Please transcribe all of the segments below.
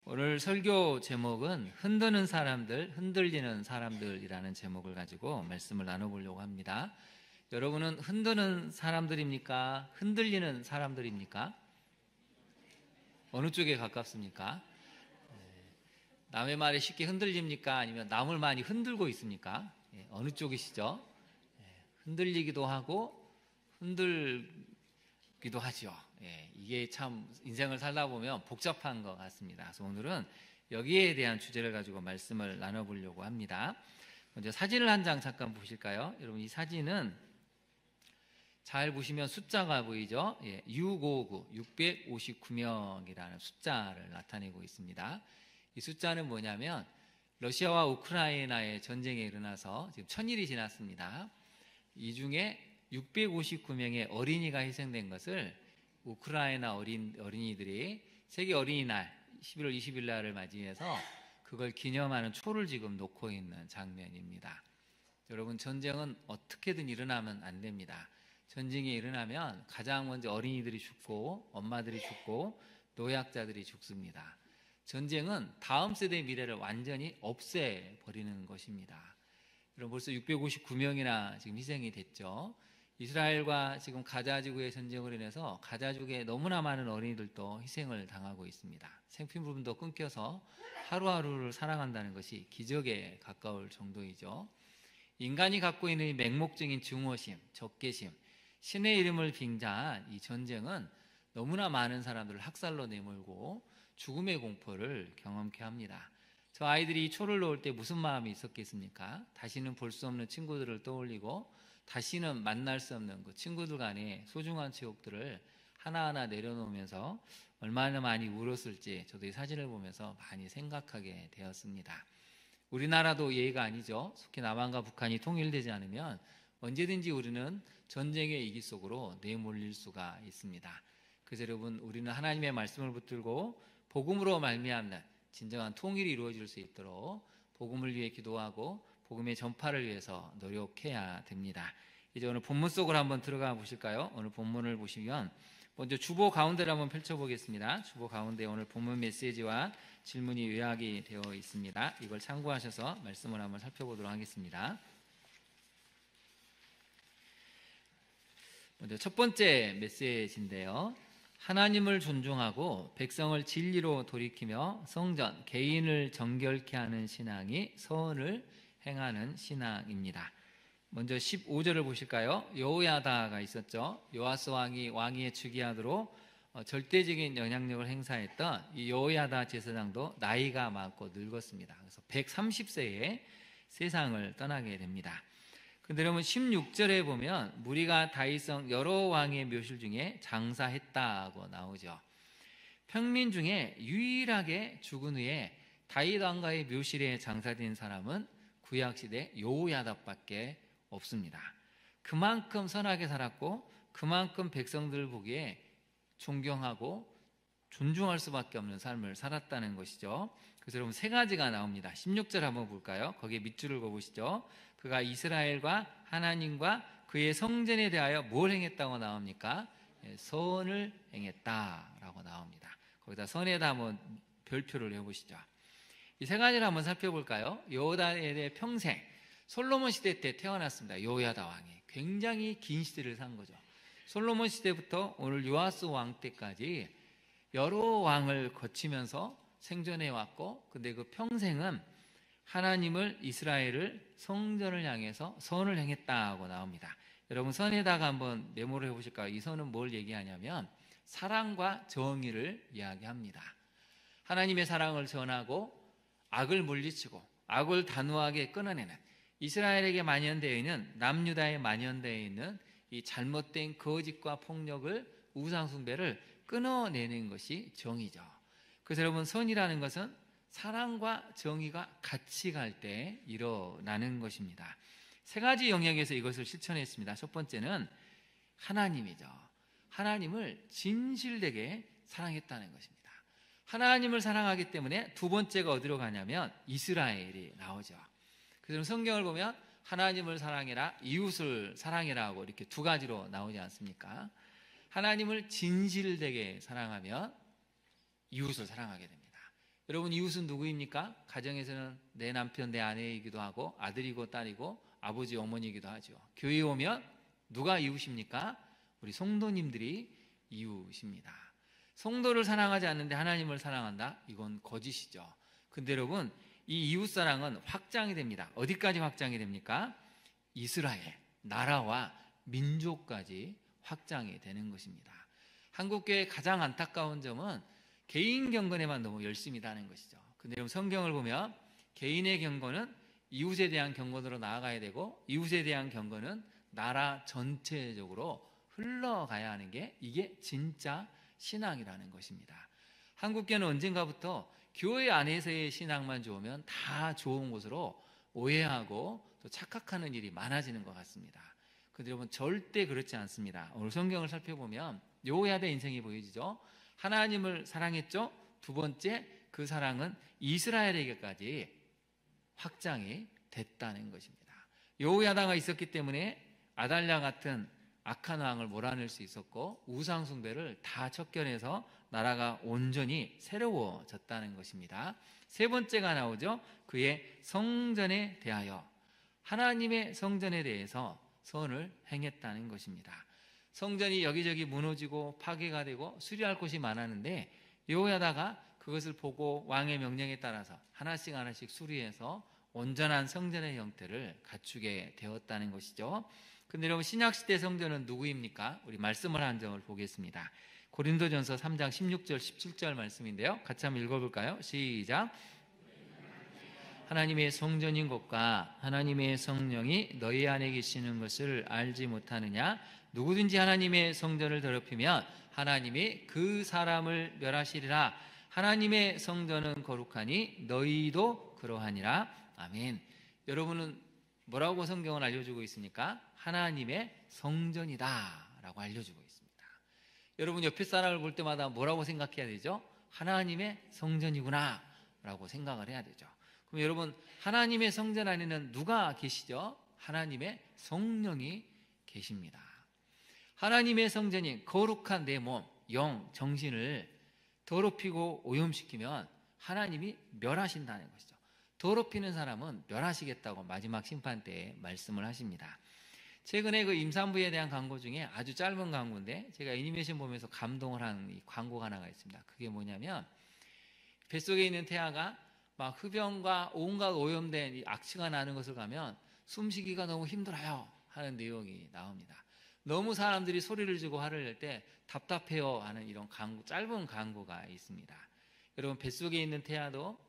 오늘 설교 제목은 흔드는 사람들, 흔들리는 사람들이라는 제목을 가지고 말씀을 나눠보려고 합니다. 여러분은 흔드는 사람들입니까? 흔들리는 사람들입니까? 어느 쪽에 가깝습니까? 남의 말에 쉽게 흔들립니까? 아니면 남을 많이 흔들고 있습니까? 어느 쪽이시죠? 흔들리기도 하고 흔들기도 하죠. 이게 참 인생을 살다 보면 복잡한 것 같습니다. 그래서 오늘은 여기에 대한 주제를 가지고 말씀을 나눠보려고 합니다. 먼저 사진을 한 장 잠깐 보실까요? 여러분, 이 사진은 잘 보시면 숫자가 보이죠? 659, 659명이라는 숫자를 나타내고 있습니다. 이 숫자는 뭐냐면 러시아와 우크라이나의 전쟁이 일어나서 지금 1000일이 지났습니다. 이 중에 659명의 어린이가 희생된 것을 우크라이나 어린이들이 세계 어린이날 11월 20일 날을 맞이해서 그걸 기념하는 초를 지금 놓고 있는 장면입니다. 여러분, 전쟁은 어떻게든 일어나면 안 됩니다. 전쟁이 일어나면 가장 먼저 어린이들이 죽고 엄마들이 죽고 노약자들이 죽습니다. 전쟁은 다음 세대의 미래를 완전히 없애버리는 것입니다. 여러분, 벌써 659명이나 지금 희생이 됐죠. 이스라엘과 지금 가자 지구의 전쟁으로 인해서 가자 지구에 너무나 많은 어린이들도 희생을 당하고 있습니다. 생필품도 끊겨서 하루하루를 살아간다는 것이 기적에 가까울 정도이죠. 인간이 갖고 있는 이 맹목적인 증오심, 적개심, 신의 이름을 빙자한 이 전쟁은 너무나 많은 사람들을 학살로 내몰고 죽음의 공포를 경험케 합니다. 저 아이들이 이 초를 놓을 때 무슨 마음이 있었겠습니까? 다시는 볼 수 없는 친구들을 떠올리고 다시는 만날 수 없는 그 친구들 간의 소중한 추억들을 하나하나 내려놓으면서 얼마나 많이 울었을지 저도 이 사진을 보면서 많이 생각하게 되었습니다. 우리나라도 예의가 아니죠. 속히 남한과 북한이 통일되지 않으면 언제든지 우리는 전쟁의 이기 속으로 내몰릴 수가 있습니다. 그래서 여러분, 우리는 하나님의 말씀을 붙들고 복음으로 말미암는 진정한 통일이 이루어질 수 있도록 복음을 위해 기도하고 복음의 전파를 위해서 노력해야 됩니다. 이제 오늘 본문 속으로 한번 들어가 보실까요? 오늘 본문을 보시면 먼저 주보 가운데를 한번 펼쳐보겠습니다. 주보 가운데 오늘 본문 메시지와 질문이 요약이 되어 있습니다. 이걸 참고하셔서 말씀을 한번 살펴보도록 하겠습니다. 먼저 첫 번째 메시지인데요. 하나님을 존중하고 백성을 진리로 돌이키며 성전, 개인을 정결케 하는 신앙이 선을 행하는 신앙입니다. 먼저 15절을 보실까요? 여호야다가 있었죠. 요아스 왕이 왕위에 즉위하도록 절대적인 영향력을 행사했던 이 여호야다 제사장도 나이가 많고 늙었습니다. 그래서 130세에 세상을 떠나게 됩니다. 근데 여러분, 16절에 보면 무리가 다윗성 여러 왕의 묘실 중에 장사했다고 나오죠. 평민 중에 유일하게 죽은 후에 다윗 왕가의 묘실에 장사된 사람은 구약시대 여호야다밖에 없습니다. 그만큼 선하게 살았고 그만큼 백성들 보기에 존경하고 존중할 수밖에 없는 삶을 살았다는 것이죠. 그래서 여러분, 세 가지가 나옵니다. 16절 한번 볼까요? 거기에 밑줄을 그어보시죠. 그가 이스라엘과 하나님과 그의 성전에 대하여 뭘 행했다고 나옵니까? 선을 행했다라고 나옵니다. 거기다 선에다 한번 별표를 해보시죠. 이 세 가지를 한번 살펴볼까요? 여호야다의 평생, 솔로몬 시대 때 태어났습니다. 여호야다 왕이 굉장히 긴 시대를 산 거죠. 솔로몬 시대부터 오늘 요아스 왕 때까지 여러 왕을 거치면서 생존해 왔고, 근데 그 평생은 하나님을, 이스라엘을, 성전을 향해서 선을 행했다고 나옵니다. 여러분, 선에다가 한번 메모를 해보실까요? 이 선은 뭘 얘기하냐면 사랑과 정의를 이야기합니다. 하나님의 사랑을 전하고 악을 물리치고 악을 단호하게 끊어내는, 이스라엘에게 만연되어 있는, 남유다에 만연되어 있는 이 잘못된 거짓과 폭력을, 우상숭배를 끊어내는 것이 정의죠. 그래서 여러분, 선이라는 것은 사랑과 정의가 같이 갈 때 일어나는 것입니다. 세 가지 영역에서 이것을 실천했습니다. 첫 번째는 하나님이죠. 하나님을 진실되게 사랑했다는 것입니다. 하나님을 사랑하기 때문에 두 번째가 어디로 가냐면 이스라엘이 나오죠. 그래서 성경을 보면 하나님을 사랑해라, 이웃을 사랑해라 하고 이렇게 두 가지로 나오지 않습니까? 하나님을 진실되게 사랑하면 이웃을 사랑하게 됩니다. 여러분, 이웃은 누구입니까? 가정에서는 내 남편, 내 아내이기도 하고 아들이고 딸이고 아버지, 어머니이기도 하죠. 교회에 오면 누가 이웃입니까? 우리 성도님들이 이웃입니다. 성도를 사랑하지 않는데 하나님을 사랑한다? 이건 거짓이죠. 근데 여러분, 이 이웃사랑은 확장이 됩니다. 어디까지 확장이 됩니까? 이스라엘, 나라와 민족까지 확장이 되는 것입니다. 한국교회의 가장 안타까운 점은 개인 경건에만 너무 열심히 다는 것이죠. 근데 여러분, 성경을 보면 개인의 경건은 이웃에 대한 경건으로 나아가야 되고, 이웃에 대한 경건은 나라 전체적으로 흘러가야 하는 게, 이게 진짜 신앙이라는 것입니다. 한국교회는 언젠가부터 교회 안에서의 신앙만 좋으면 다 좋은 것으로 오해하고 또 착각하는 일이 많아지는 것 같습니다. 그런데 여러분, 절대 그렇지 않습니다. 오늘 성경을 살펴보면 여호야다의 인생이 보여지죠. 하나님을 사랑했죠. 두 번째, 그 사랑은 이스라엘에게까지 확장이 됐다는 것입니다. 여호야다가 있었기 때문에 아달랴 같은 악한 왕을 몰아낼 수 있었고, 우상 숭배를 다 척결해서 나라가 온전히 새로워졌다는 것입니다. 세 번째가 나오죠. 그의 성전에 대하여, 하나님의 성전에 대해서 선을 행했다는 것입니다. 성전이 여기저기 무너지고 파괴가 되고 수리할 곳이 많았는데, 여호야다가 그것을 보고 왕의 명령에 따라서 하나씩 하나씩 수리해서 온전한 성전의 형태를 갖추게 되었다는 것이죠. 근데 여러분, 신약시대 성전은 누구입니까? 우리 말씀을 한 점을 보겠습니다. 고린도전서 3장 16절 17절 말씀인데요, 같이 한번 읽어볼까요? 시작. 하나님의 성전인 것과 하나님의 성령이 너희 안에 계시는 것을 알지 못하느냐? 누구든지 하나님의 성전을 더럽히면 하나님이 그 사람을 멸하시리라. 하나님의 성전은 거룩하니 너희도 그러하니라. 아멘. 여러분은 뭐라고 성경을 알려주고 있습니까? 하나님의 성전이다 라고 알려주고 있습니다. 여러분, 옆에 사람을 볼 때마다 뭐라고 생각해야 되죠? 하나님의 성전이구나 라고 생각을 해야 되죠. 그럼 여러분, 하나님의 성전 안에는 누가 계시죠? 하나님의 성령이 계십니다. 하나님의 성전인 거룩한 내 몸, 영, 정신을 더럽히고 오염시키면 하나님이 멸하신다는 것이죠. 더럽히는 사람은 멸하시겠다고 마지막 심판 때에 말씀을 하십니다. 최근에 그 임산부에 대한 광고 중에 아주 짧은 광고인데, 제가 애니메이션 보면서 감동을 한 이 광고가 하나가 있습니다. 그게 뭐냐면, 뱃속에 있는 태아가 막 흡연과 온갖 오염된 이 악취가 나는 것을 가면 숨쉬기가 너무 힘들어요 하는 내용이 나옵니다. 너무 사람들이 소리를 지고 화를 낼 때 답답해요 하는 이런 광고, 짧은 광고가 있습니다. 여러분, 뱃속에 있는 태아도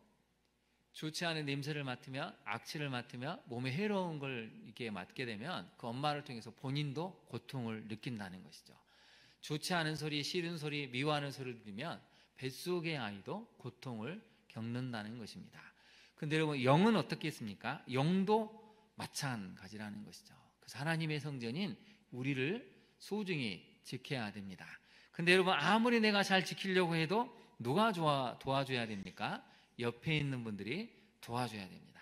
좋지 않은 냄새를 맡으며 악취를 맡으며 몸에 해로운 걸 이렇게 맡게 되면 그 엄마를 통해서 본인도 고통을 느낀다는 것이죠. 좋지 않은 소리, 싫은 소리, 미워하는 소리를 들으면 뱃속의 아이도 고통을 겪는다는 것입니다. 근데 여러분, 영은 어떻겠습니까? 영도 마찬가지라는 것이죠. 그래서 하나님의 성전인 우리를 소중히 지켜야 됩니다. 근데 여러분, 아무리 내가 잘 지키려고 해도 누가 도와줘야 됩니까? 옆에 있는 분들이 도와줘야 됩니다.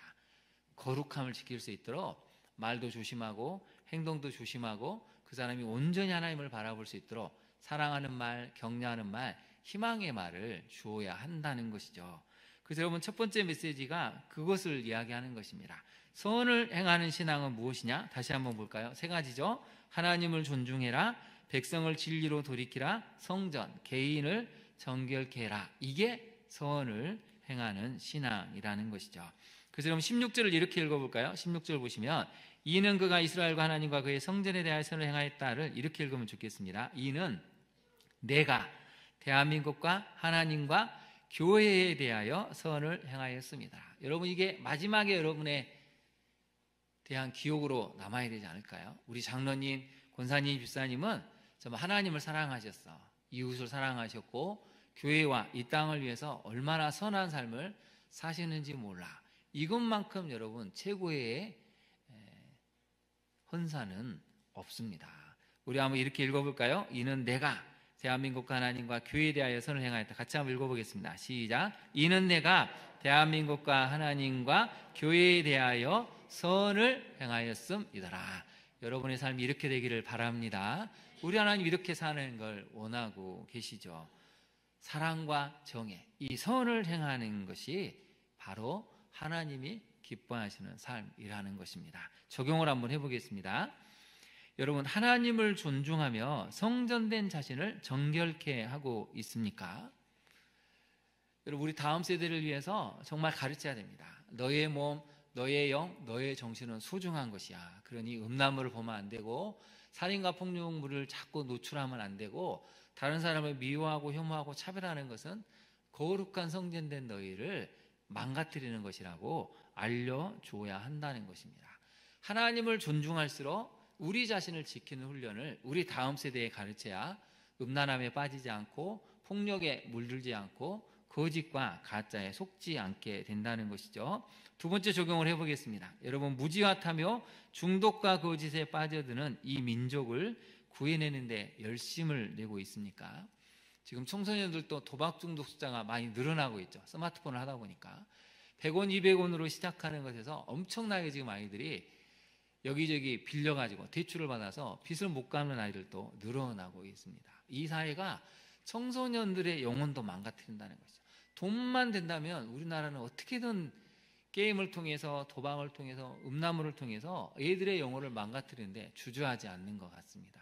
거룩함을 지킬 수 있도록 말도 조심하고 행동도 조심하고 그 사람이 온전히 하나님을 바라볼 수 있도록 사랑하는 말, 격려하는 말, 희망의 말을 주어야 한다는 것이죠. 그래서 여러분, 첫 번째 메시지가 그것을 이야기하는 것입니다. 선을 행하는 신앙은 무엇이냐? 다시 한번 볼까요? 세 가지죠. 하나님을 존중해라, 백성을 진리로 돌이키라, 성전, 개인을 정결케 해라. 이게 선을 행하는 신앙이라는 것이죠. 그래서 여러분, 16절을 이렇게 읽어볼까요? 16절 보시면, 이는 그가 이스라엘과 하나님과 그의 성전에 대하여 선을 행하였다를 이렇게 읽으면 좋겠습니다. 이는 내가 대한민국과 하나님과 교회에 대하여 선을 행하였습니다. 여러분, 이게 마지막에 여러분에 대한 기억으로 남아야 되지 않을까요? 우리 장로님, 권사님, 집사님은 정말 하나님을 사랑하셨어. 이웃을 사랑하셨고 교회와 이 땅을 위해서 얼마나 선한 삶을 사시는지 몰라. 이것만큼 여러분 최고의 헌사는 없습니다. 우리 한번 이렇게 읽어볼까요? 이는 내가 대한민국과 하나님과 교회에 대하여 선을 행하였다. 같이 한번 읽어보겠습니다. 시작. 이는 내가 대한민국과 하나님과 교회에 대하여 선을 행하였음이더라. 여러분의 삶이 이렇게 되기를 바랍니다. 우리 하나님 이렇게 사는 걸 원하고 계시죠. 사랑과 정의, 이 선을 행하는 것이 바로 하나님이 기뻐하시는 삶이라는 것입니다. 적용을 한번 해보겠습니다. 여러분, 하나님을 존중하며 성전된 자신을 정결케 하고 있습니까? 여러분, 우리 다음 세대를 위해서 정말 가르쳐야 됩니다. 너의 몸, 너의 영, 너의 정신은 소중한 것이야. 그러니 음란물을 보면 안 되고 살인과 폭력물을 자꾸 노출하면 안 되고 다른 사람을 미워하고 혐오하고 차별하는 것은 거룩한 성전된 너희를 망가뜨리는 것이라고 알려줘야 한다는 것입니다. 하나님을 존중할수록 우리 자신을 지키는 훈련을 우리 다음 세대에 가르쳐야 음란함에 빠지지 않고 폭력에 물들지 않고 거짓과 가짜에 속지 않게 된다는 것이죠. 두 번째 적용을 해보겠습니다. 여러분, 무지와 탐욕, 중독과 거짓에 빠져드는 이 민족을 구해내는 데 열심을 내고 있습니까? 지금 청소년들도 도박 중독 숫자가 많이 늘어나고 있죠. 스마트폰을 하다 보니까 100원, 200원으로 시작하는 것에서 엄청나게 지금 아이들이 여기저기 빌려가지고 대출을 받아서 빚을 못 갚는 아이들도 늘어나고 있습니다. 이 사회가 청소년들의 영혼도 망가뜨린다는 것이죠. 돈만 된다면 우리나라는 어떻게든 게임을 통해서, 도박을 통해서, 음란물을 통해서 애들의 영혼을 망가뜨리는데 주저하지 않는 것 같습니다.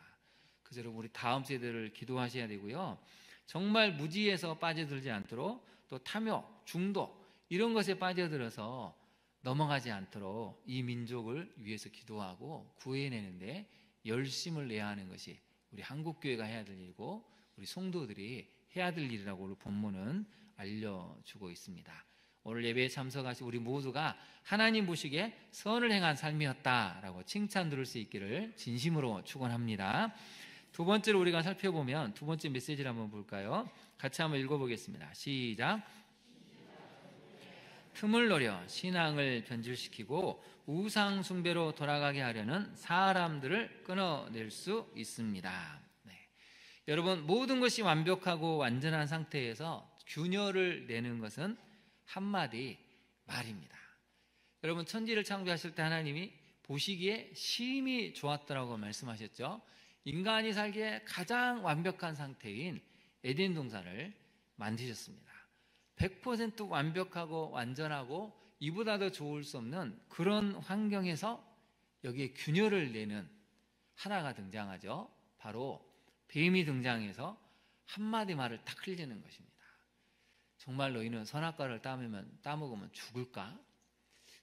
그래서 여러분, 우리 다음 세대를 기도하셔야 되고요. 정말 무지에서 빠져들지 않도록, 또 탐욕, 중독 이런 것에 빠져들어서 넘어가지 않도록 이 민족을 위해서 기도하고 구해내는데 열심을 내야 하는 것이 우리 한국교회가 해야 될 일이고 우리 성도들이 해야 될 일이라고 오늘 본문은 알려주고 있습니다. 오늘 예배에 참석하신 우리 모두가 하나님 보시기에 선을 행한 삶이었다라고 칭찬 들을 수 있기를 진심으로 축원합니다. 두 번째로 우리가 살펴보면 두 번째 메시지를 한번 볼까요? 같이 한번 읽어보겠습니다. 시작. 틈을 노려 신앙을 변질시키고 우상 숭배로 돌아가게 하려는 사람들을 끊어낼 수 있습니다. 네. 여러분, 모든 것이 완벽하고 완전한 상태에서 균열을 내는 것은 한마디 말입니다. 여러분, 천지를 창조하실 때 하나님이 보시기에 심히 좋았더라고 말씀하셨죠. 인간이 살기에 가장 완벽한 상태인 에덴 동산을 만드셨습니다. 100% 완벽하고 완전하고 이보다 더 좋을 수 없는 그런 환경에서 여기에 균열을 내는 하나가 등장하죠. 바로 뱀이 등장해서 한마디 말을 딱 흘리는 것입니다. 정말 너희는 선악과를 따먹으면 죽을까?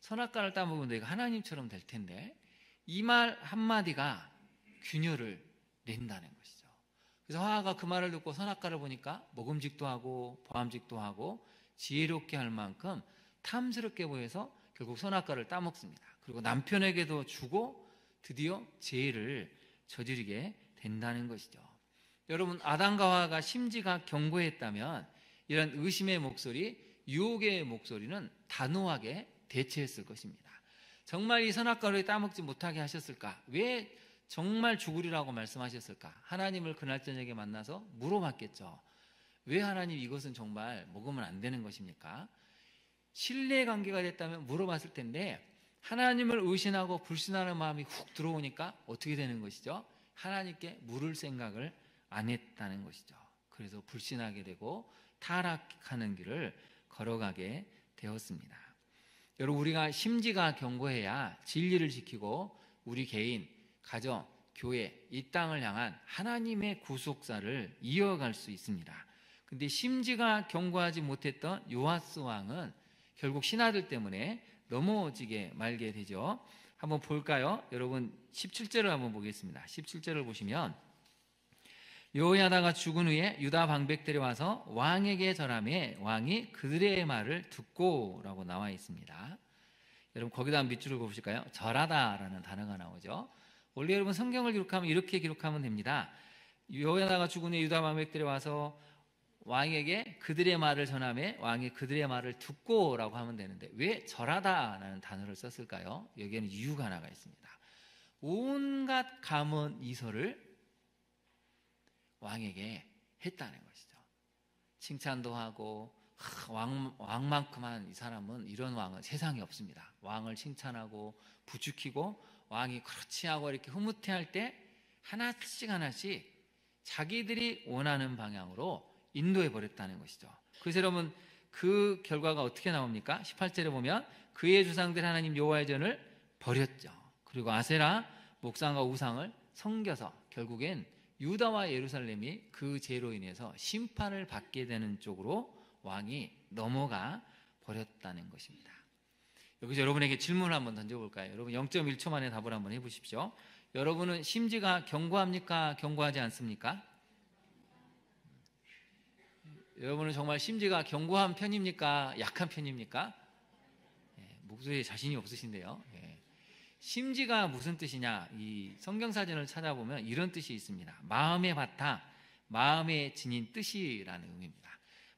선악과를 따먹으면 너희가 하나님처럼 될 텐데, 이 말 한마디가 균열을 낸다는 것이죠. 그래서 하와가 그 말을 듣고 선악과를 보니까 먹음직도 하고 보암직도 하고 지혜롭게 할 만큼 탐스럽게 보여서 결국 선악과를 따먹습니다. 그리고 남편에게도 주고 드디어 죄를 저지르게 된다는 것이죠. 여러분, 아담과 하와가 심지가 견고했다면 이런 의심의 목소리, 유혹의 목소리는 단호하게 대체했을 것입니다. 정말 이 선악과를 따먹지 못하게 하셨을까? 왜 정말 죽으리라고 말씀하셨을까? 하나님을 그날 저녁에 만나서 물어봤겠죠. 왜 하나님 이것은 정말 먹으면 안 되는 것입니까? 신뢰관계가 됐다면 물어봤을 텐데 하나님을 의심하고 불신하는 마음이 훅 들어오니까 어떻게 되는 것이죠? 하나님께 물을 생각을 안 했다는 것이죠. 그래서 불신하게 되고 타락하는 길을 걸어가게 되었습니다. 여러분, 우리가 심지가 견고해야 진리를 지키고 우리 개인, 가정, 교회, 이 땅을 향한 하나님의 구속사를 이어갈 수 있습니다. 근데 심지가 견고하지 못했던 요아스 왕은 결국 신하들 때문에 넘어지게 말게 되죠. 한번 볼까요? 여러분, 17절을 한번 보겠습니다. 17절을 보시면 여호야다가 죽은 후에 유다 방백들이 와서 왕에게 절하매 왕이 그들의 말을 듣고 라고 나와 있습니다. 여러분, 거기다 밑줄을 보실까요? 절하다라는 단어가 나오죠. 원래 여러분 성경을 기록하면 이렇게 기록하면 됩니다. 여호야다가 죽은 후에 유다 방백들이 와서 왕에게 그들의 말을 전하매 왕이 그들의 말을 듣고 라고 하면 되는데 왜 절하다라는 단어를 썼을까요? 여기에는 이유가 하나가 있습니다. 온갖 감언 이설을 왕에게 했다는 것이죠. 칭찬도 하고 왕만큼한 이 사람은, 이런 왕은 세상에 없습니다. 왕을 칭찬하고 부추기고 왕이 그렇지 하고 이렇게 흐뭇해할 때 하나씩 하나씩 자기들이 원하는 방향으로 인도해 버렸다는 것이죠. 그래서 여러분 그 결과가 어떻게 나옵니까? 18절에 보면 그의 주상들 하나님 여호와의 전을 버렸죠. 그리고 아세라 목상과 우상을 섬겨서 결국엔 유다와 예루살렘이 그 죄로 인해서 심판을 받게 되는 쪽으로 왕이 넘어가 버렸다는 것입니다. 여기서 여러분에게 질문을 한번 던져볼까요? 여러분 0.1초 만에 답을 한번 해보십시오. 여러분은 심지가 견고합니까? 견고하지 않습니까? 여러분은 정말 심지가 견고한 편입니까? 약한 편입니까? 목소리에 자신이 없으신데요. 심지가 무슨 뜻이냐? 이 성경사전을 찾아보면 이런 뜻이 있습니다. 마음의 바탕, 마음의 지닌 뜻이라는 의미입니다.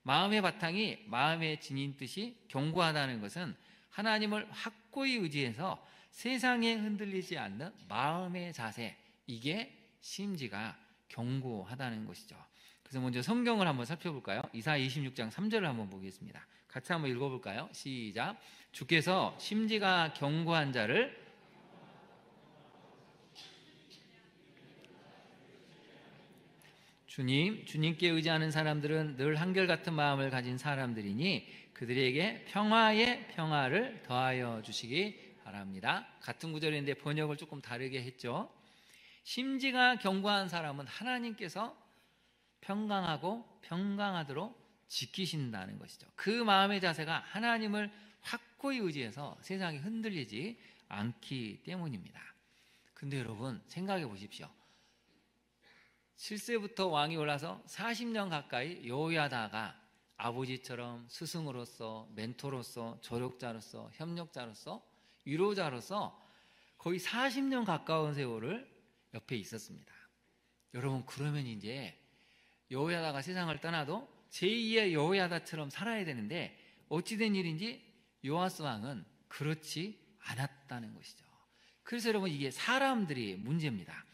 마음의 바탕이 마음의 지닌 뜻이 견고하다는 것은 하나님을 확고히 의지해서 세상에 흔들리지 않는 마음의 자세, 이게 심지가 견고하다는 것이죠. 그래서 먼저 성경을 한번 살펴볼까요? 이사야 26장 3절을 한번 보겠습니다. 같이 한번 읽어볼까요? 시작. 주께서 심지가 견고한 자를 주님께 의지하는 사람들은 늘 한결같은 마음을 가진 사람들이니 그들에게 평화의 평화를 더하여 주시기 바랍니다. 같은 구절인데 번역을 조금 다르게 했죠. 심지가 견고한 사람은 하나님께서 평강하고 평강하도록 지키신다는 것이죠. 그 마음의 자세가 하나님을 확고히 의지해서 세상이 흔들리지 않기 때문입니다. 근데 여러분 생각해 보십시오. 7세부터 왕이 올라서 40년 가까이 여호야다가 아버지처럼 스승으로서 멘토로서 조력자로서 협력자로서 위로자로서 거의 40년 가까운 세월을 옆에 있었습니다. 여러분 그러면 이제 여호야다가 세상을 떠나도 제2의 여호야다처럼 살아야 되는데 어찌된 일인지 요아스 왕은 그렇지 않았다는 것이죠. 그래서 여러분 이게 사람들이 문제입니다.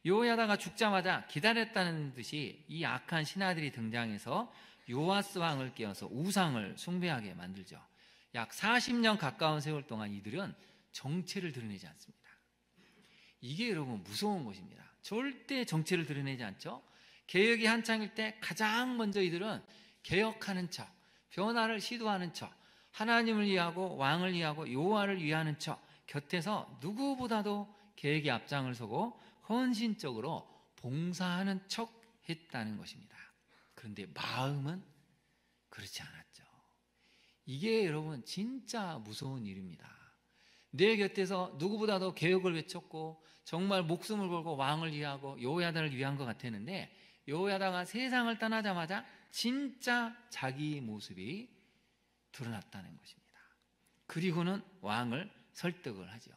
여호야다가 죽자마자 기다렸다는 듯이 이 악한 신하들이 등장해서 요아스 왕을 깨워서 우상을 숭배하게 만들죠. 약 40년 가까운 세월 동안 이들은 정체를 드러내지 않습니다. 이게 여러분 무서운 것입니다. 절대 정체를 드러내지 않죠. 개혁이 한창일 때 가장 먼저 이들은 개혁하는 척, 변화를 시도하는 척, 하나님을 위하고 왕을 위하고 여호와를 위하는 척, 곁에서 누구보다도 개혁의 앞장을 서고 헌신적으로 봉사하는 척 했다는 것입니다. 그런데 마음은 그렇지 않았죠. 이게 여러분 진짜 무서운 일입니다. 내 곁에서 누구보다도 개혁을 외쳤고 정말 목숨을 걸고 왕을 위하고 여호야다를 위한 것 같았는데 여호야다가 세상을 떠나자마자 진짜 자기 모습이 드러났다는 것입니다. 그리고는 왕을 설득을 하죠.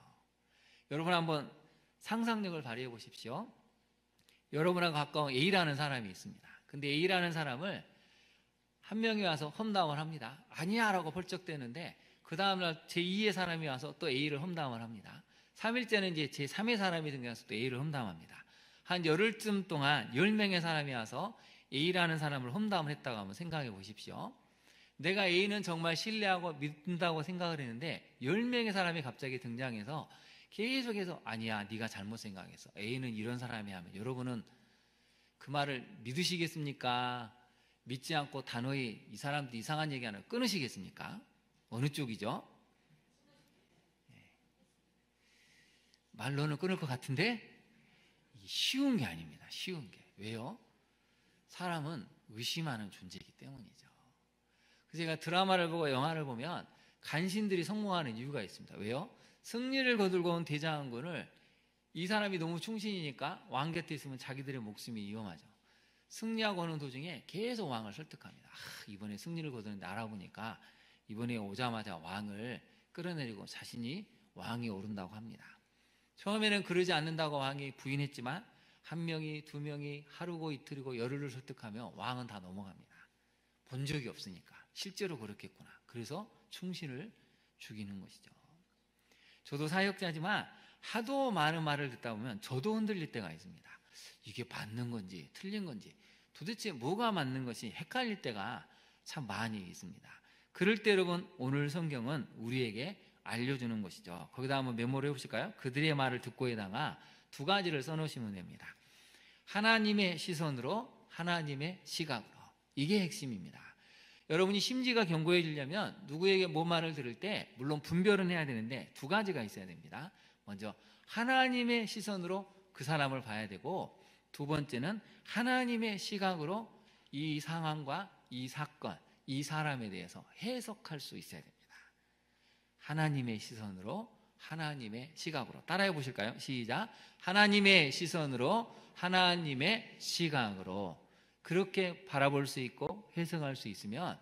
여러분 한번 상상력을 발휘해 보십시오. 여러분하고 가까운 A라는 사람이 있습니다. 근데 A라는 사람을 한 명이 와서 험담을 합니다. 아니야 라고 펄쩍대는데 그 다음날 제2의 사람이 와서 또 A를 험담을 합니다. 3일째는 이제 제3의 사람이 등장해서 또 A를 험담합니다. 한 열흘쯤 동안 10명의 사람이 와서 A라는 사람을 험담을 했다고 한번 생각해 보십시오. 내가 A는 정말 신뢰하고 믿는다고 생각을 했는데 10명의 사람이 갑자기 등장해서 계속해서 아니야 네가 잘못 생각했어, A는 이런 사람이 하면 여러분은 그 말을 믿으시겠습니까? 믿지 않고 단호히 이 사람도 이상한 얘기하는 끊으시겠습니까? 어느 쪽이죠? 말로는 끊을 것 같은데 쉬운 게 아닙니다. 쉬운 게. 왜요? 사람은 의심하는 존재이기 때문이죠. 그래서 제가 드라마를 보고 영화를 보면 간신들이 성공하는 이유가 있습니다. 왜요? 승리를 거들고 온 대장군을 이 사람이 너무 충신이니까 왕 곁에 있으면 자기들의 목숨이 위험하죠. 승리하고 오는 도중에 계속 왕을 설득합니다. 이번에 승리를 거두는데 알아보니까 이번에 오자마자 왕을 끌어내리고 자신이 왕이 오른다고 합니다. 처음에는 그러지 않는다고 왕이 부인했지만 한 명이 두 명이 하루고 이틀이고 열흘을 설득하며 왕은 다 넘어갑니다. 본 적이 없으니까 실제로 그렇겠구나. 그래서 충신을 죽이는 것이죠. 저도 사역자지만 하도 많은 말을 듣다 보면 저도 흔들릴 때가 있습니다. 이게 맞는 건지 틀린 건지 도대체 뭐가 맞는 것이 헷갈릴 때가 참 많이 있습니다. 그럴 때 여러분 오늘 성경은 우리에게 알려주는 것이죠. 거기다 한번 메모를 해보실까요? 그들의 말을 듣고에다가 두 가지를 써놓으시면 됩니다. 하나님의 시선으로, 하나님의 시각으로. 이게 핵심입니다. 여러분이 심지가 견고해지려면 누구에게 뭐 말을 들을 때 물론 분별은 해야 되는데 두 가지가 있어야 됩니다. 먼저 하나님의 시선으로 그 사람을 봐야 되고, 두 번째는 하나님의 시각으로 이 상황과 이 사건, 이 사람에 대해서 해석할 수 있어야 됩니다. 하나님의 시선으로, 하나님의 시각으로. 따라해 보실까요? 시작. 하나님의 시선으로, 하나님의 시각으로. 그렇게 바라볼 수 있고 해석할 수 있으면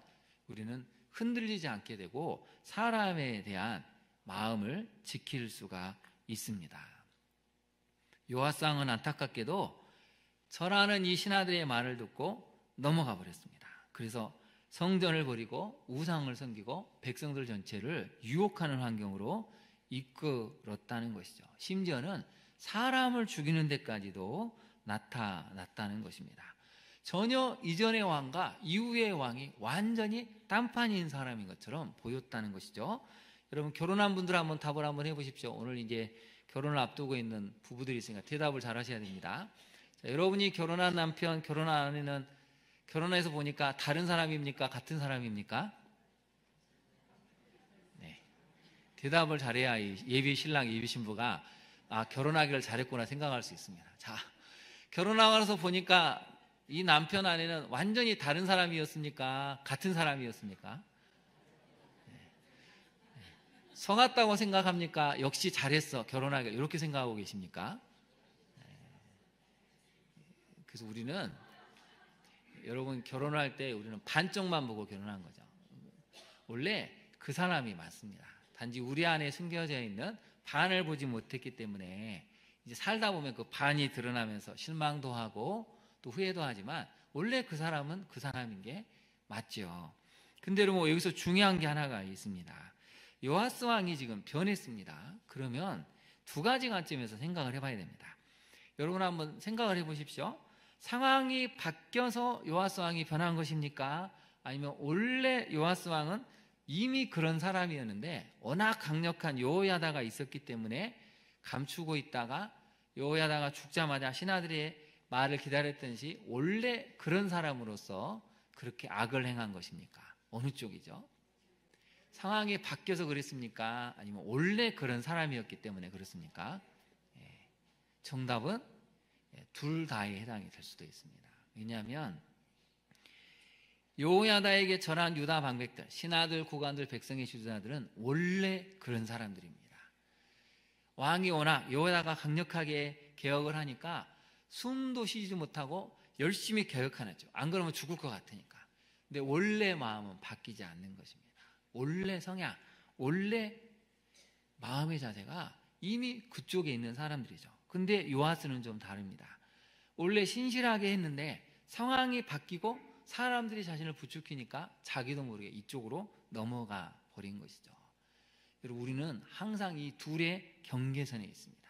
우리는 흔들리지 않게 되고 사람에 대한 마음을 지킬 수가 있습니다. 요압상은 안타깝게도 절하는 이 신하들의 말을 듣고 넘어가 버렸습니다. 그래서 성전을 버리고 우상을 섬기고 백성들 전체를 유혹하는 환경으로 이끌었다는 것이죠. 심지어는 사람을 죽이는 데까지도 나타났다는 것입니다. 전혀 이전의 왕과 이후의 왕이 완전히 딴판인 사람인 것처럼 보였다는 것이죠. 여러분, 결혼한 분들 한번 답을 한번 해보십시오. 오늘 이제 결혼을 앞두고 있는 부부들이 있으니까 대답을 잘 하셔야 됩니다. 자, 여러분이 결혼한 남편, 결혼한 아내는 결혼해서 보니까 다른 사람입니까? 같은 사람입니까? 네. 대답을 잘해야 예비 신랑, 예비 신부가 결혼하기를 잘했구나 생각할 수 있습니다. 자, 결혼하고 나서 보니까 이 남편 아내는 완전히 다른 사람이었습니까? 같은 사람이었습니까? 성았다고 생각합니까? 역시 잘했어, 결혼하길, 이렇게 생각하고 계십니까? 그래서 우리는, 여러분, 결혼할 때 우리는 반쪽만 보고 결혼한 거죠. 원래 그 사람이 맞습니다. 단지 우리 안에 숨겨져 있는 반을 보지 못했기 때문에 이제 살다 보면 그 반이 드러나면서 실망도 하고 또 후회도 하지만 원래 그 사람은 그 사람인 게 맞죠. 근데 여러분, 여기서 중요한 게 하나가 있습니다. 요아스 왕이 지금 변했습니다. 그러면 두 가지 관점에서 생각을 해봐야 됩니다. 여러분 한번 생각을 해보십시오. 상황이 바뀌어서 요아스 왕이 변한 것입니까? 아니면 원래 요아스 왕은 이미 그런 사람이었는데 워낙 강력한 여호야다가 있었기 때문에 감추고 있다가 여호야다가 죽자마자 신하들의 말을 기다렸던시 원래 그런 사람으로서 그렇게 악을 행한 것입니까? 어느 쪽이죠? 상황이 바뀌어서 그랬습니까? 아니면 원래 그런 사람이었기 때문에 그렇습니까? 정답은 둘 다에 해당이 될 수도 있습니다. 왜냐하면 여호야다에게 절한 유다 방백들, 신하들, 고관들, 백성의 지도자들은 원래 그런 사람들입니다. 왕이 워낙 여호야다가 강력하게 개혁을 하니까 숨도 쉬지 못하고 열심히 개혁하는 죠. 안 그러면 죽을 것 같으니까. 근데 원래 마음은 바뀌지 않는 것입니다. 원래 성향, 원래 마음의 자세가 이미 그쪽에 있는 사람들이죠. 근데 요아스는 좀 다릅니다. 원래 신실하게 했는데 상황이 바뀌고 사람들이 자신을 부추기니까 자기도 모르게 이쪽으로 넘어가 버린 것이죠. 여러분, 우리는 항상 이 둘의 경계선에 있습니다.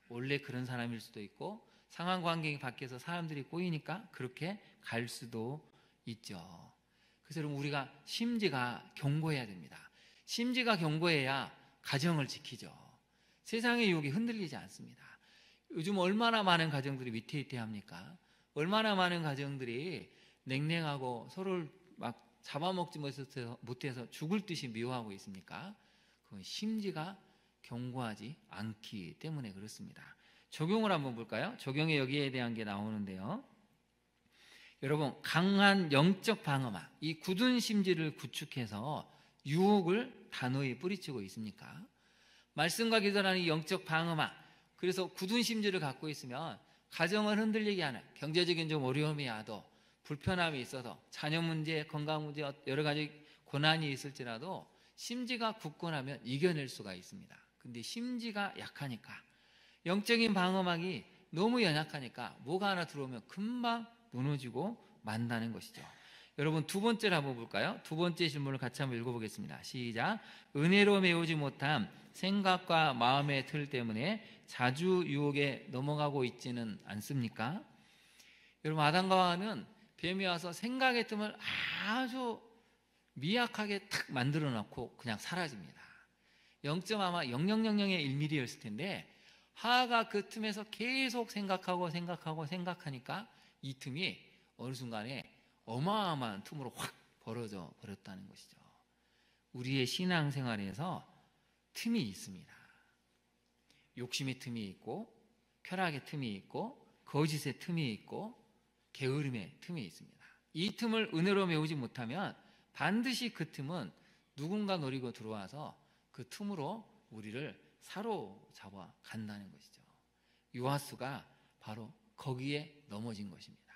원래 그런 사람일 수도 있고 상황 관계가 바뀌어서 사람들이 꼬이니까 그렇게 갈 수도 있죠. 그래서 여러분, 우리가 심지가 견고해야 됩니다. 심지가 견고해야 가정을 지키죠. 세상의 유혹이 흔들리지 않습니다. 요즘 얼마나 많은 가정들이 위태위태합니까? 얼마나 많은 가정들이 냉랭하고 서로를 막 잡아먹지 못해서 죽을 듯이 미워하고 있습니까? 그건 심지가 견고하지 않기 때문에 그렇습니다. 적용을 한번 볼까요? 적용에 여기에 대한 게 나오는데요. 여러분, 강한 영적 방어막, 이 굳은 심지를 구축해서 유혹을 단호히 뿌리치고 있습니까? 말씀과 기도라는 이 영적 방어막, 그래서 굳은 심지를 갖고 있으면 가정을 흔들리게 하는 경제적인 좀 어려움이 와도 불편함이 있어서 자녀 문제, 건강 문제, 여러 가지 고난이 있을지라도 심지가 굳고 나면 이겨낼 수가 있습니다. 근데 심지가 약하니까, 영적인 방어막이 너무 연약하니까 뭐가 하나 들어오면 금방 무너지고 만다는 것이죠. 여러분, 두 번째를 한번 볼까요? 두 번째 질문을 같이 한번 읽어보겠습니다. 시작. 은혜로 메우지 못한 생각과 마음의 틀 때문에 자주 유혹에 넘어가고 있지는 않습니까? 여러분, 아담과 하와는 뱀이 와서 생각의 틈을 아주 미약하게 탁 만들어 놓고 그냥 사라집니다. 0. 아마 0.000의 1mm였을 텐데 하와가 그 틈에서 계속 생각하니까 이 틈이 어느 순간에 어마어마한 틈으로 확 벌어져 버렸다는 것이죠. 우리의 신앙생활에서 틈이 있습니다. 욕심의 틈이 있고, 쾌락의 틈이 있고, 거짓의 틈이 있고, 게으름의 틈이 있습니다. 이 틈을 은혜로 메우지 못하면 반드시 그 틈은 누군가 노리고 들어와서 그 틈으로 우리를 사로잡아 간다는 것이죠. 요하스가 바로 거기에 넘어진 것입니다.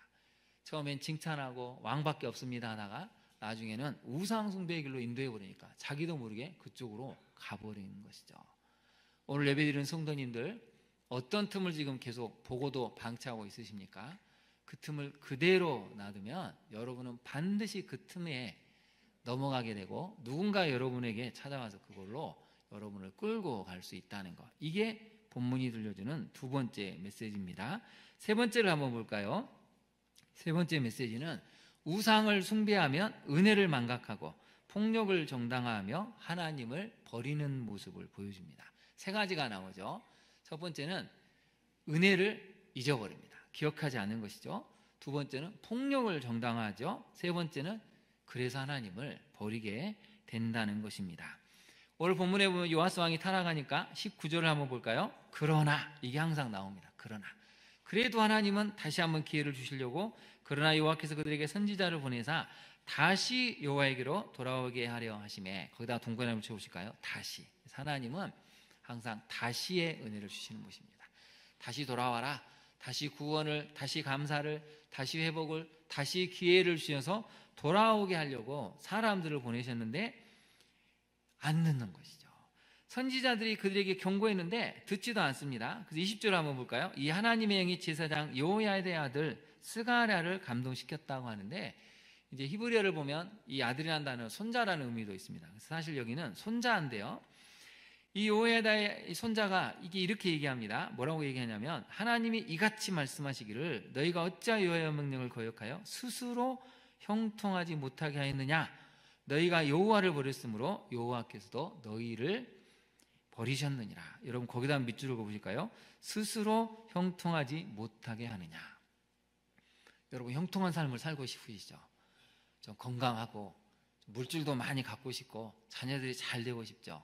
처음엔 칭찬하고 왕밖에 없습니다 하다가 나중에는 우상숭배의 길로 인도해 버리니까 자기도 모르게 그쪽으로 가버리는 것이죠. 오늘 예배드리는 성도님들, 어떤 틈을 지금 계속 보고도 방치하고 있으십니까? 그 틈을 그대로 놔두면 여러분은 반드시 그 틈에 넘어가게 되고 누군가 여러분에게 찾아와서 그걸로 여러분을 끌고 갈 수 있다는 것, 이게 본문이 들려주는 두 번째 메시지입니다. 세 번째를 한번 볼까요? 세 번째 메시지는 우상을 숭배하면 은혜를 망각하고 폭력을 정당화하며 하나님을 버리는 모습을 보여줍니다. 세 가지가 나오죠. 첫 번째는 은혜를 잊어버립니다. 기억하지 않는 것이죠. 두 번째는 폭력을 정당화하죠. 세 번째는 그래서 하나님을 버리게 된다는 것입니다. 오늘 본문에 보면 요아스 왕이 타락하니까 19절을 한번 볼까요? 그러나, 이게 항상 나옵니다. 그러나 그래도 하나님은 다시 한번 기회를 주시려고 그러나 여호와께서 그들에게 선지자를 보내사 다시 여호와에게로 돌아오게 하려 하심에, 거기다 동그라미 붙여보실까요? 다시. 하나님은 항상 다시의 은혜를 주시는 것입니다. 다시 돌아와라, 다시 구원을, 다시 감사를, 다시 회복을, 다시 기회를 주셔서 돌아오게 하려고 사람들을 보내셨는데 안 듣는 것이죠. 선지자들이 그들에게 경고했는데 듣지도 않습니다. 그래서 20절 한번 볼까요? 이 하나님의 영이 제사장 여호야다의 아들 스가랴를 감동시켰다고 하는데, 이제 히브리어를 보면 이 아들이라는 단어 손자라는 의미도 있습니다. 그래서 사실 여기는 손자인데요, 이 여호야다의 손자가 이게 이렇게 얘기합니다. 뭐라고 얘기하냐면, 하나님이 이같이 말씀하시기를 너희가 어찌하여 여호와의 명령을 거역하여 스스로 형통하지 못하게 하였느냐? 너희가 여호와를 버렸으므로 여호와께서도 너희를 버리셨느니라. 여러분 거기다 밑줄을 그어보실까요? 스스로 형통하지 못하게 하느냐. 여러분 형통한 삶을 살고 싶으시죠? 좀 건강하고 물질도 많이 갖고 싶고 자녀들이 잘 되고 싶죠?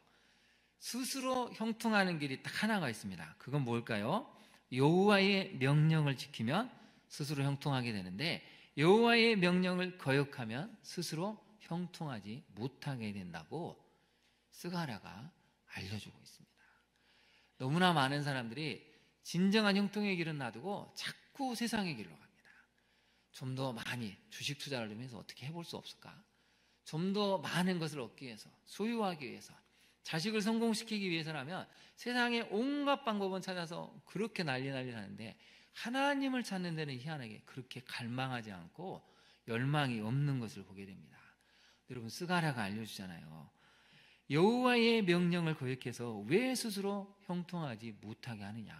스스로 형통하는 길이 딱 하나가 있습니다. 그건 뭘까요? 여호와의 명령을 지키면 스스로 형통하게 되는데, 여호와의 명령을 거역하면 스스로 형통하지 못하게 된다고 스가랴가 알려주고 있습니다. 너무나 많은 사람들이 진정한 형통의 길은 놔두고 자꾸 세상의 길로 갑니다. 좀 더 많이 주식 투자를 좀 해서 어떻게 해볼 수 없을까? 좀 더 많은 것을 얻기 위해서, 소유하기 위해서, 자식을 성공시키기 위해서라면 세상의 온갖 방법은 찾아서 그렇게 난리 하는데, 하나님을 찾는 데는 희한하게 그렇게 갈망하지 않고 열망이 없는 것을 보게 됩니다. 여러분 스가랴가 알려주잖아요. 여호와의 명령을 거역해서 왜 스스로 형통하지 못하게 하느냐.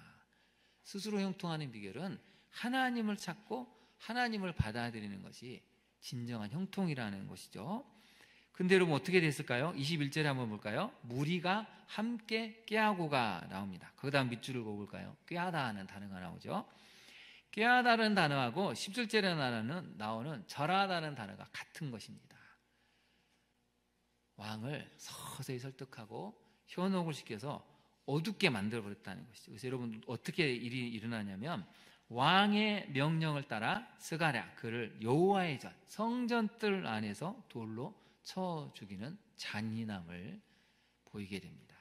스스로 형통하는 비결은 하나님을 찾고 하나님을 받아들이는 것이 진정한 형통이라는 것이죠. 근데 여러분 어떻게 됐을까요? 21절에 한번 볼까요? 무리가 함께 꾀하고가 나옵니다. 거기다 밑줄을 그어볼까요? 꾀하다는 단어가 나오죠. 꾀하다는 단어하고 17절에 나오는 절하다는 단어가 같은 것입니다. 왕을 서서히 설득하고 현혹을 시켜서 어둡게 만들어버렸다는 것이죠. 그래서 여러분 어떻게 일이 일어나냐면, 왕의 명령을 따라 스가랴 그를 여호와의 전 성전 뜰 안에서 돌로 쳐 죽이는 잔인함을 보이게 됩니다.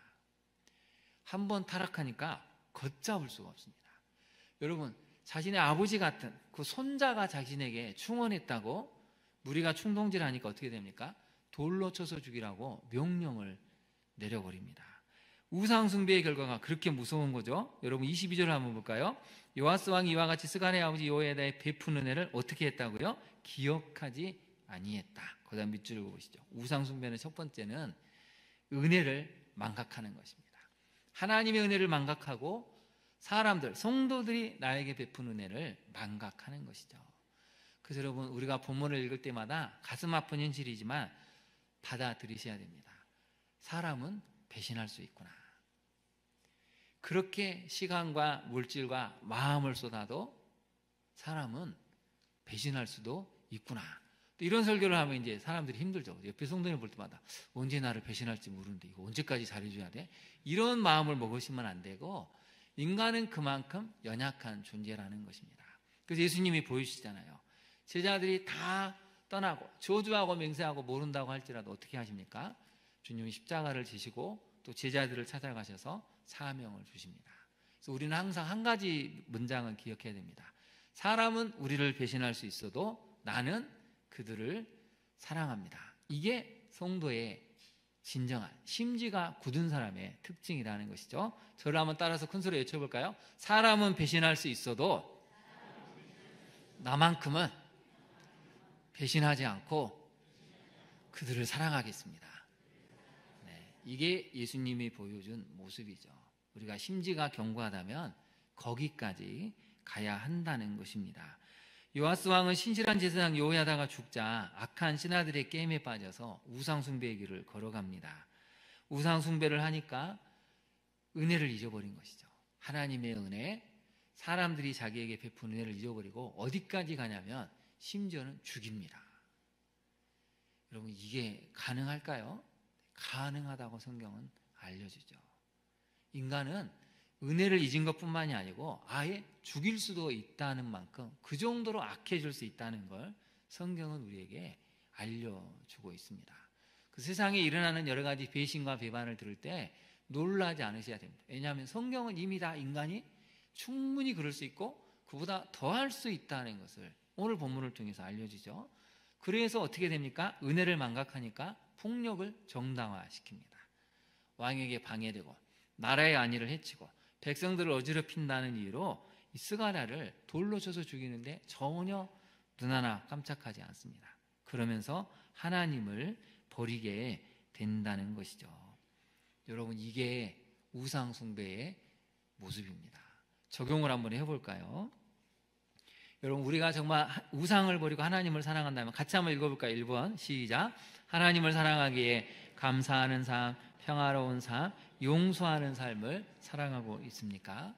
한번 타락하니까 걷잡을 수가 없습니다. 여러분 자신의 아버지 같은 그 손자가 자신에게 충원했다고 무리가 충동질하니까 어떻게 됩니까? 돌로 쳐서 죽이라고 명령을 내려버립니다. 우상숭배의 결과가 그렇게 무서운 거죠. 여러분 22절을 한번 볼까요? 요아스 왕이 이와 같이 스가랴의 아버지 여호야다의 베푼 은혜를 어떻게 했다고요? 기억하지 아니했다. 그 다음 밑줄을 보시죠. 우상숭배는 첫 번째는 은혜를 망각하는 것입니다. 하나님의 은혜를 망각하고 사람들, 성도들이 나에게 베푼 은혜를 망각하는 것이죠. 그래서 여러분 우리가 본문을 읽을 때마다 가슴 아픈 현실이지만 받아들이셔야 됩니다. 사람은 배신할 수 있구나. 그렇게 시간과 물질과 마음을 쏟아도 사람은 배신할 수도 있구나. 또 이런 설교를 하면 이제 사람들이 힘들죠. 옆에 성도님 볼 때마다 언제 나를 배신할지 모르는데 이거 언제까지 잘해줘야 돼? 이런 마음을 먹으시면 안 되고, 인간은 그만큼 연약한 존재라는 것입니다. 그래서 예수님이 보여주시잖아요. 제자들이 다 떠나고 저주하고 맹세하고 모른다고 할지라도 어떻게 하십니까? 주님이 십자가를 지시고 또 제자들을 찾아가셔서 사명을 주십니다. 그래서 우리는 항상 한 가지 문장을 기억해야 됩니다. 사람은 우리를 배신할 수 있어도 나는 그들을 사랑합니다. 이게 성도의 진정한 심지가 굳은 사람의 특징이라는 것이죠. 저를 한번 따라서 큰 소리로 외쳐볼까요? 사람은 배신할 수 있어도 나만큼은 배신하지 않고 그들을 사랑하겠습니다. 네, 이게 예수님이 보여준 모습이죠. 우리가 심지가 견고하다면 거기까지 가야 한다는 것입니다. 요아스 왕은 신실한 제사장 여호야다가 죽자 악한 신하들의 게임에 빠져서 우상 숭배의 길을 걸어갑니다. 우상 숭배를 하니까 은혜를 잊어버린 것이죠. 하나님의 은혜, 사람들이 자기에게 베푼 은혜를 잊어버리고 어디까지 가냐면 심지어는 죽입니다. 여러분, 이게 가능할까요? 가능하다고 성경은 알려주죠. 인간은 은혜를 잊은 것뿐만이 아니고 아예 죽일 수도 있다는 만큼 그 정도로 악해질 수 있다는 걸 성경은 우리에게 알려주고 있습니다. 그 세상에 일어나는 여러 가지 배신과 배반을 들을 때 놀라지 않으셔야 됩니다. 왜냐하면 성경은 이미 다 인간이 충분히 그럴 수 있고 그보다 더할 수 있다는 것을 오늘 본문을 통해서 알려주죠. 그래서 어떻게 됩니까? 은혜를 망각하니까 폭력을 정당화시킵니다. 왕에게 방해되고 나라의 안위를 해치고 백성들을 어지럽힌다는 이유로 이 스가랴를 돌로 쳐서 죽이는데 전혀 눈 하나 깜짝하지 않습니다. 그러면서 하나님을 버리게 된다는 것이죠. 여러분, 이게 우상 숭배의 모습입니다. 적용을 한번 해볼까요? 여러분, 우리가 정말 우상을 버리고 하나님을 사랑한다면 같이 한번 읽어볼까요? 1번 시작. 하나님을 사랑하기에 감사하는 삶, 평화로운 삶, 용서하는 삶을 사랑하고 있습니까?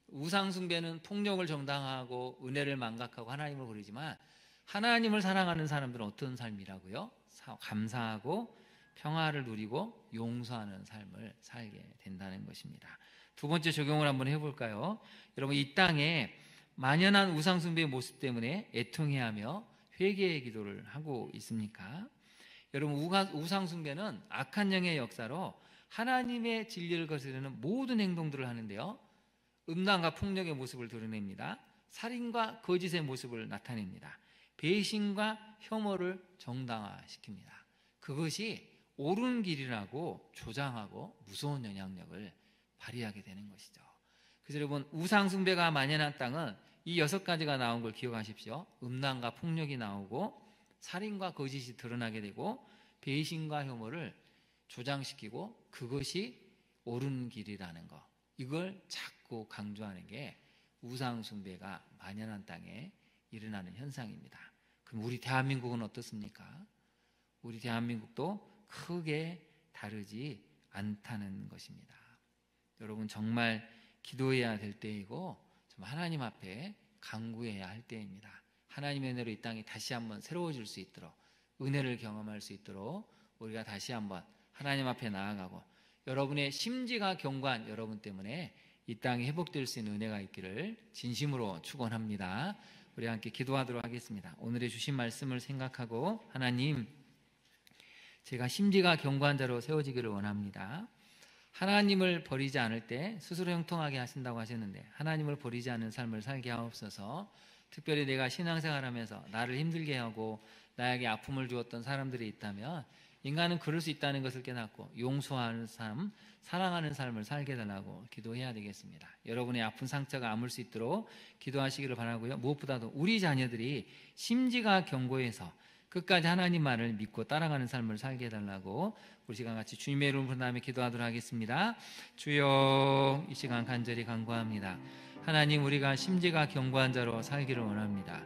우상 숭배는 폭력을 정당화하고 은혜를 망각하고 하나님을 버리지만 하나님을 사랑하는 사람들은 어떤 삶이라고요? 감사하고 평화를 누리고 용서하는 삶을 살게 된다는 것입니다. 두 번째 적용을 한번 해볼까요? 여러분, 이 땅에 만연한 우상 숭배의 모습 때문에 애통해야 하며 회개의 기도를 하고 있습니까? 여러분, 우상 숭배는 악한 영의 역사로 하나님의 진리를 거스르는 모든 행동들을 하는데요, 음란과 폭력의 모습을 드러냅니다. 살인과 거짓의 모습을 나타냅니다. 배신과 혐오를 정당화시킵니다. 그것이 옳은 길이라고 조장하고 무서운 영향력을 발휘하게 되는 것이죠. 그래서 여러분, 우상 숭배가 만연한 땅은 이 6가지가 나온 걸 기억하십시오. 음란과 폭력이 나오고 살인과 거짓이 드러나게 되고 배신과 혐오를 조장시키고 그것이 옳은 길이라는 것, 이걸 자꾸 강조하는 게 우상 숭배가 만연한 땅에 일어나는 현상입니다. 그럼 우리 대한민국은 어떻습니까? 우리 대한민국도 크게 다르지 않다는 것입니다. 여러분, 정말 기도해야 될 때이고 정말 하나님 앞에 간구해야 할 때입니다. 하나님의 은혜로 이 땅이 다시 한번 새로워질 수 있도록, 은혜를 경험할 수 있도록 우리가 다시 한번 하나님 앞에 나아가고, 여러분의 심지가 견고한 여러분 때문에 이 땅이 회복될 수 있는 은혜가 있기를 진심으로 축원합니다. 우리 함께 기도하도록 하겠습니다. 오늘의 주신 말씀을 생각하고, 하나님, 제가 심지가 견고한 자로 세워지기를 원합니다. 하나님을 버리지 않을 때 스스로 형통하게 하신다고 하셨는데 하나님을 버리지 않는 삶을 살게 하옵소서. 특별히 내가 신앙생활하면서 나를 힘들게 하고 나에게 아픔을 주었던 사람들이 있다면 인간은 그럴 수 있다는 것을 깨닫고 용서하는 삶, 사랑하는 삶을 살게 해달라고 기도해야 되겠습니다. 여러분의 아픈 상처가 아물 수 있도록 기도하시기를 바라고요. 무엇보다도 우리 자녀들이 심지가 견고해서 끝까지 하나님 말을 믿고 따라가는 삶을 살게 해달라고 우리 시간 같이 주님의 이름을 부른 다음에 기도하도록 하겠습니다. 주여, 이 시간 간절히 간구합니다. 하나님, 우리가 심지가 견고한 자로 살기를 원합니다.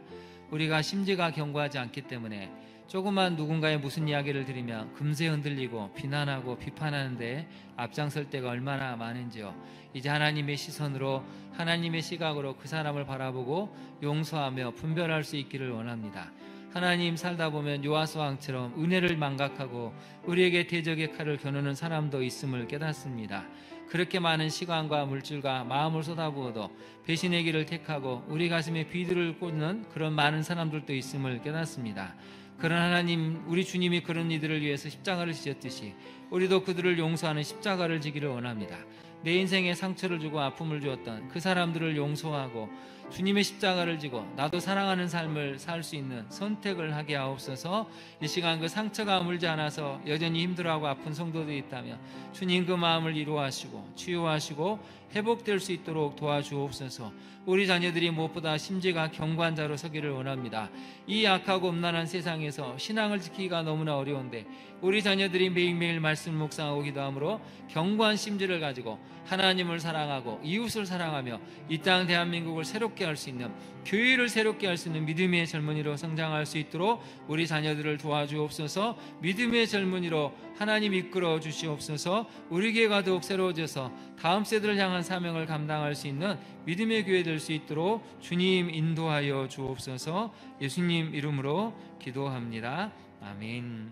우리가 심지가 견고하지 않기 때문에 조그만 누군가의 무슨 이야기를 들으면 금세 흔들리고 비난하고 비판하는데 앞장설 때가 얼마나 많은지요. 이제 하나님의 시선으로, 하나님의 시각으로 그 사람을 바라보고 용서하며 분별할 수 있기를 원합니다. 하나님, 살다 보면 요아스 왕처럼 은혜를 망각하고 우리에게 대적의 칼을 겨누는 사람도 있음을 깨닫습니다. 그렇게 많은 시간과 물질과 마음을 쏟아부어도 배신의 길을 택하고 우리 가슴에 비들을 꽂는 그런 많은 사람들도 있음을 깨닫습니다. 그런 하나님, 우리 주님이 그런 이들을 위해서 십자가를 지셨듯이 우리도 그들을 용서하는 십자가를 지기를 원합니다. 내 인생에 상처를 주고 아픔을 주었던 그 사람들을 용서하고 주님의 십자가를 지고 나도 사랑하는 삶을 살 수 있는 선택을 하게 하옵소서. 이 시간 그 상처가 아물지 않아서 여전히 힘들어하고 아픈 성도들이 있다면 주님 그 마음을 위로하시고 치유하시고 회복될 수 있도록 도와주옵소서. 우리 자녀들이 무엇보다 심지가 경관자로 서기를 원합니다. 이 악하고 음란한 세상에서 신앙을 지키기가 너무나 어려운데 우리 자녀들이 매일매일 말씀을 묵상하고 기도함으로 견고한 심지를 가지고 하나님을 사랑하고 이웃을 사랑하며 이 땅 대한민국을 새롭게 할 수 있는, 교회를 새롭게 할 수 있는 믿음의 젊은이로 성장할 수 있도록 우리 자녀들을 도와주옵소서. 믿음의 젊은이로 하나님 이끌어 주시옵소서. 우리 교회가 더욱 새로워져서 다음 세대를 향한 사명을 감당할 수 있는 믿음의 교회 될 수 있도록 주님 인도하여 주옵소서. 예수님 이름으로 기도합니다. 아멘.